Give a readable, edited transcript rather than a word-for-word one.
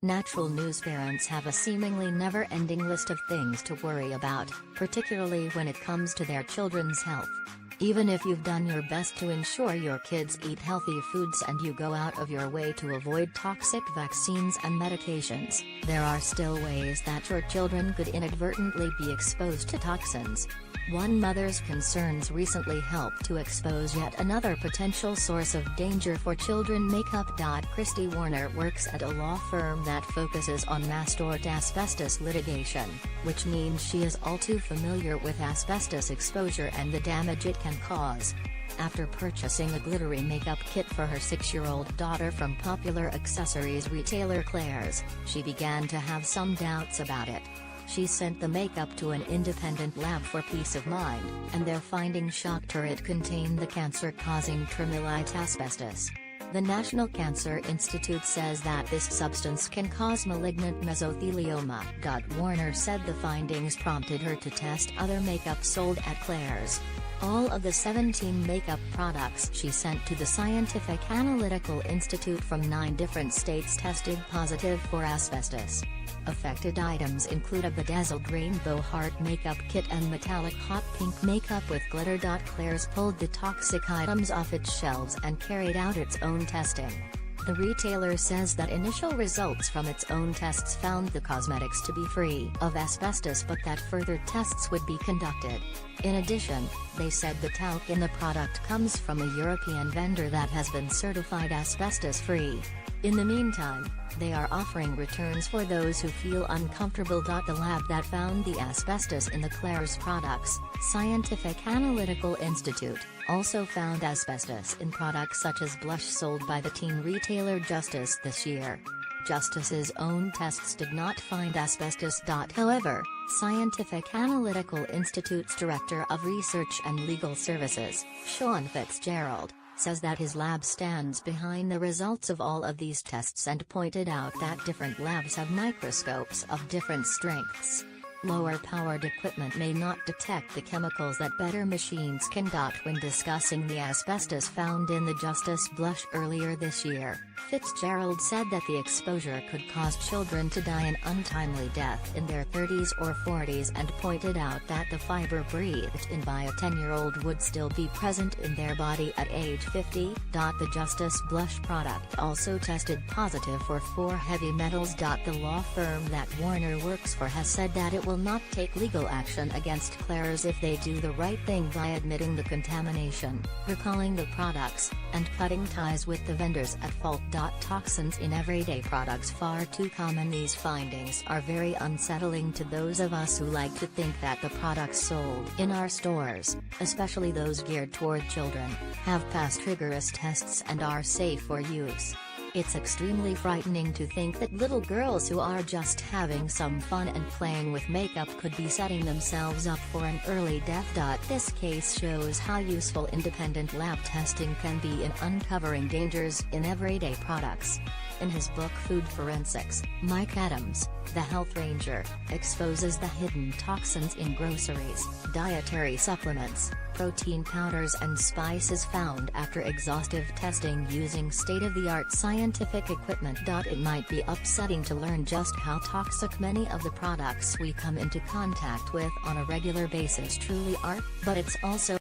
Natural news parents have a seemingly never-ending list of things to worry about, particularly when it comes to their children's health. Even if you've done your best to ensure your kids eat healthy foods and you go out of your way to avoid toxic vaccines and medications, there are still ways that your children could inadvertently be exposed to toxins. One mother's concerns recently helped to expose yet another potential source of danger for children makeup. Christy Warner works at a law firm that focuses on mass tort asbestos litigation, which means she is all too familiar with asbestos exposure and the damage it can cause. After purchasing a glittery makeup kit for her 6-year-old daughter from popular accessories retailer Claire's, she began to have some doubts about it. She sent the makeup to an independent lab for peace of mind, and their findings shocked her. It contained the cancer-causing tremolite asbestos. The National Cancer Institute says that this substance can cause malignant mesothelioma. Warner said the findings prompted her to test other makeup sold at Claire's. All of the 17 makeup products she sent to the Scientific Analytical Institute from 9 different states tested positive for asbestos. Affected items include a bedazzled rainbow heart makeup kit and metallic hot pink makeup with glitter. Claire's pulled the toxic items off its shelves and carried out its own testing. The retailer says that initial results from its own tests found the cosmetics to be free of asbestos, but that further tests would be conducted. In addition, they said the talc in the product comes from a European vendor that has been certified asbestos-free. In the meantime, they are offering returns for those who feel uncomfortable. The lab that found the asbestos in the Claire's products, Scientific Analytical Institute, also found asbestos in products such as blush sold by the teen retailer Justice this year. Justice's own tests did not find asbestos. However, Scientific Analytical Institute's Director of Research and Legal Services, Sean Fitzgerald, says that his lab stands behind the results of all of these tests and pointed out that different labs have microscopes of different strengths. Lower-powered equipment may not detect the chemicals that better machines can. When discussing the asbestos found in the Justice blush earlier this year, Fitzgerald said that the exposure could cause children to die an untimely death in their 30s or 40s and pointed out that the fiber breathed in by a 10-year-old would still be present in their body at age 50. The Justice blush product also tested positive for 4 heavy metals. The law firm that Warner works for has said that it will not take legal action against Claire's if they do the right thing by admitting the contamination, recalling the products, and cutting ties with the vendors at fault. Toxins in everyday products far too common. These findings are very unsettling to those of us who like to think that the products sold in our stores, especially those geared toward children, have passed rigorous tests and are safe for use. It's extremely frightening to think that little girls who are just having some fun and playing with makeup could be setting themselves up for an early death. This case shows how useful independent lab testing can be in uncovering dangers in everyday products. In his book Food Forensics, Mike Adams, the Health Ranger, exposes the hidden toxins in groceries, dietary supplements, protein powders and spices found after exhaustive testing using state-of-the-art scientific equipment. It might be upsetting to learn just how toxic many of the products we come into contact with on a regular basis truly are, but it's also